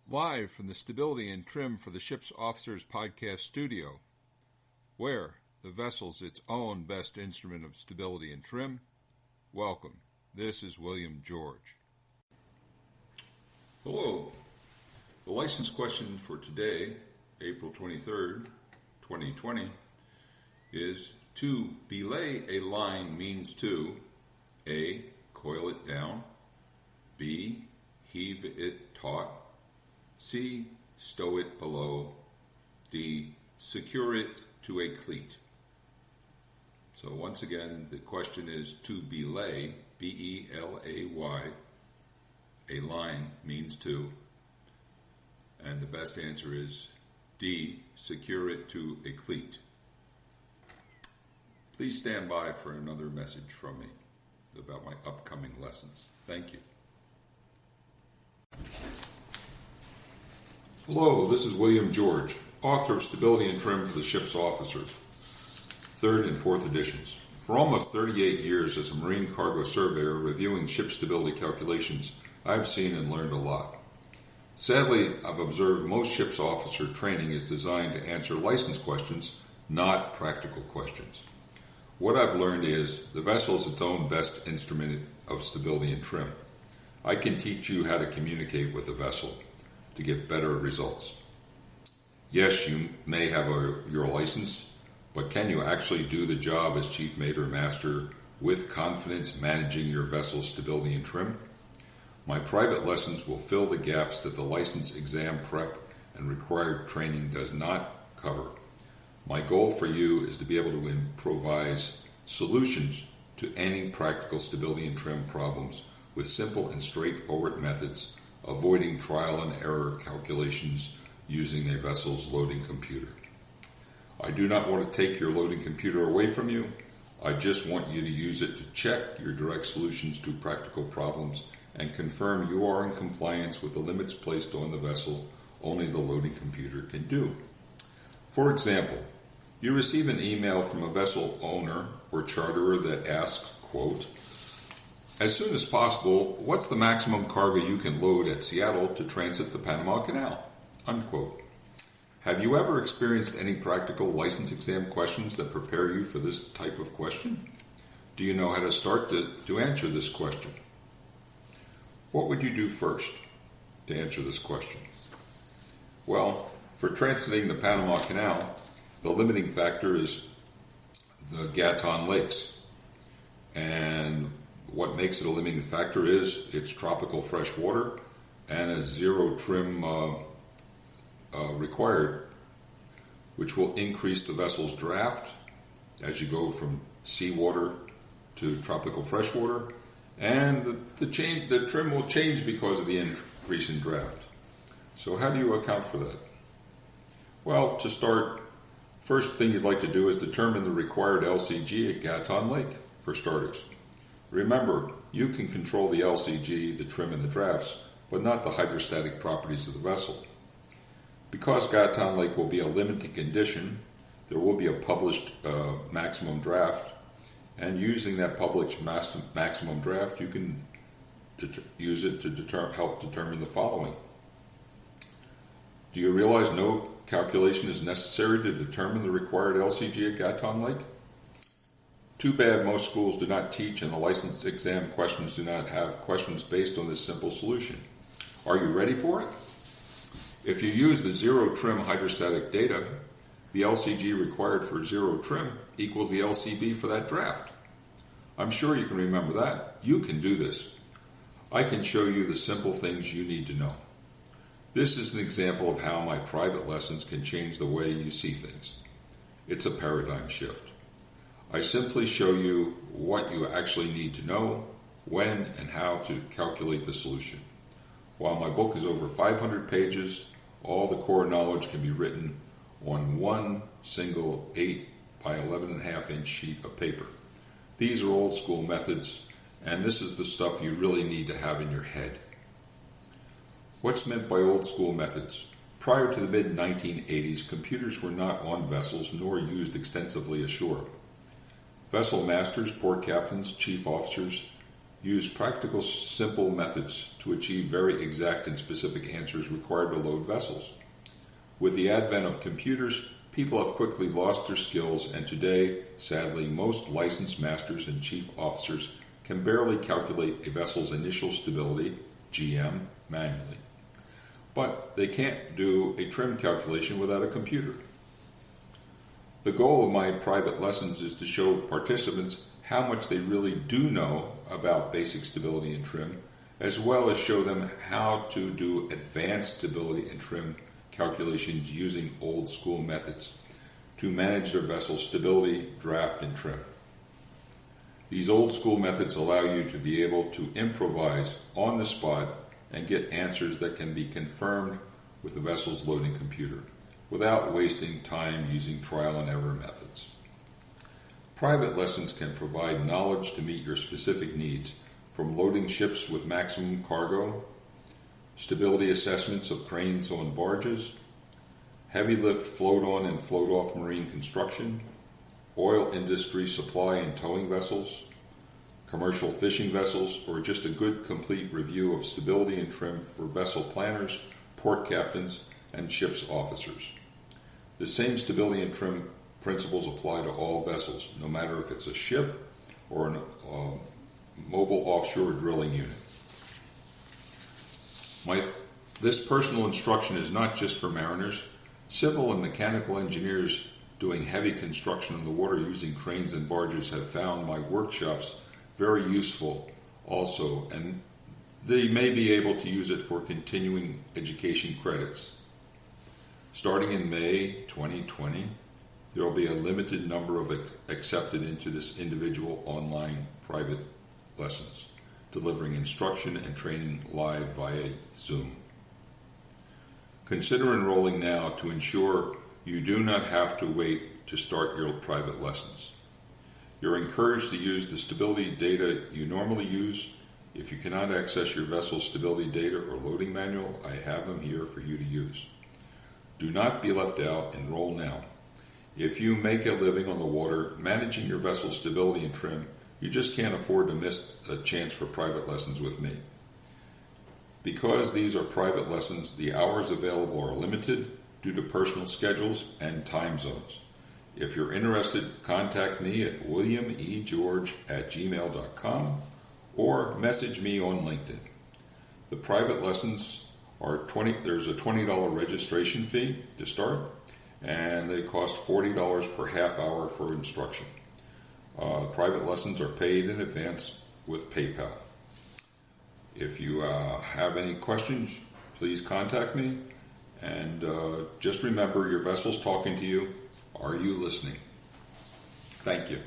Live from the Stability and Trim for the Ship's Officers podcast studio, where the vessel's its own best instrument of stability and trim. Welcome. This is William George. Hello. The license question for today, April 23rd, 2020, is to belay a line means to A. Coil it down, B. Heave it taut, C. Stow it below, D. Secure it to a cleat. So once again, the question is to belay, B-E-L-A-Y, a line means to, and the best answer is D. Secure it to a cleat. Please stand by for another message from me about my upcoming lessons. Thank you. Hello, this is William George, author of Stability and Trim for the Ship's Officer, 3rd and 4th editions. For almost 38 years as a marine cargo surveyor reviewing ship stability calculations, I've seen and learned a lot. Sadly, I've observed most ship's officer training is designed to answer license questions, not practical questions. What I've learned is the vessel is its own best instrument of stability and trim. I can teach you how to communicate with the vessel to get better results. Yes, you may have your license, but can you actually do the job as chief mate or master with confidence managing your vessel's stability and trim? My private lessons will fill the gaps that the license exam prep and required training does not cover. My goal for you is to be able to improvise solutions to any practical stability and trim problems with simple and straightforward methods, avoiding trial and error calculations using a vessel's loading computer. I do not want to take your loading computer away from you. I just want you to use it to check your direct solutions to practical problems and confirm you are in compliance with the limits placed on the vessel only the loading computer can do. For example, you receive an email from a vessel owner or charterer that asks, quote, "As soon as possible, what's the maximum cargo you can load at Seattle to transit the Panama Canal?" Unquote. Have you ever experienced any practical license exam questions that prepare you for this type of question? Do you know how to start to answer this question? What would you do first to answer this question? Well, for transiting the Panama Canal, the limiting factor is the Gatun Lakes. And what makes it a limiting factor is its tropical fresh water and a zero trim required, which will increase the vessel's draft as you go from seawater to tropical freshwater, and the trim will change because of the increase in draft. So how do you account for that? Well, to start, first thing you'd like to do is determine the required LCG at Gatun Lake, for starters. Remember, you can control the LCG, the trim, and the drafts, but not the hydrostatic properties of the vessel. Because Gatun Lake will be a limiting condition, there will be a published maximum draft, and using that published maximum draft, you can use it to help determine the following. Do you realize no calculation is necessary to determine the required LCG at Gatun Lake? Too bad most schools do not teach and the license exam questions do not have questions based on this simple solution. Are you ready for it? If you use the zero trim hydrostatic data, the LCG required for zero trim equals the LCB for that draft. I'm sure you can remember that. You can do this. I can show you the simple things you need to know. This is an example of how my private lessons can change the way you see things. It's a paradigm shift. I simply show you what you actually need to know, when and how to calculate the solution. While my book is over 500 pages, all the core knowledge can be written on one single 8 by 11.5 inch sheet of paper. These are old school methods, and this is the stuff you really need to have in your head. What's meant by old school methods? Prior to the mid-1980s, computers were not on vessels nor used extensively ashore. Vessel masters, port captains, chief officers use practical, simple methods to achieve very exact and specific answers required to load vessels. With the advent of computers, people have quickly lost their skills, and today, sadly, most licensed masters and chief officers can barely calculate a vessel's initial stability, GM, manually. But they can't do a trim calculation without a computer. The goal of my private lessons is to show participants how much they really do know about basic stability and trim, as well as show them how to do advanced stability and trim calculations using old school methods to manage their vessel's stability, draft, and trim. These old school methods allow you to be able to improvise on the spot and get answers that can be confirmed with the vessel's loading computer without wasting time using trial and error methods. Private lessons can provide knowledge to meet your specific needs, from loading ships with maximum cargo, stability assessments of cranes on barges, heavy lift float-on and float-off marine construction, oil industry supply and towing vessels, commercial fishing vessels, or just a good complete review of stability and trim for vessel planners, port captains, and ship's officers. The same stability and trim principles apply to all vessels, no matter if it's a ship or a mobile offshore drilling unit. This personal instruction is not just for mariners. Civil and mechanical engineers doing heavy construction on the water using cranes and barges have found my workshops very useful also, and they may be able to use it for continuing education credits. Starting in May 2020, there will be a limited number of accepted into this individual online private lessons, delivering instruction and training live via Zoom. Consider enrolling now to ensure you do not have to wait to start your private lessons. You're encouraged to use the stability data you normally use. If you cannot access your vessel's stability data or loading manual, I have them here for you to use. Do not be left out. Enroll now. If you make a living on the water managing your vessel's stability and trim, you just can't afford to miss a chance for private lessons with me. Because these are private lessons, the hours available are limited due to personal schedules and time zones. If you're interested, contact me at williamegeorge@gmail.com or message me on LinkedIn. The private lessons are there's a $20 registration fee to start, and they cost $40 per half hour for instruction. Private lessons are paid in advance with PayPal. If you have any questions, please contact me, and just remember, your vessel's talking to you. Are you listening? Thank you.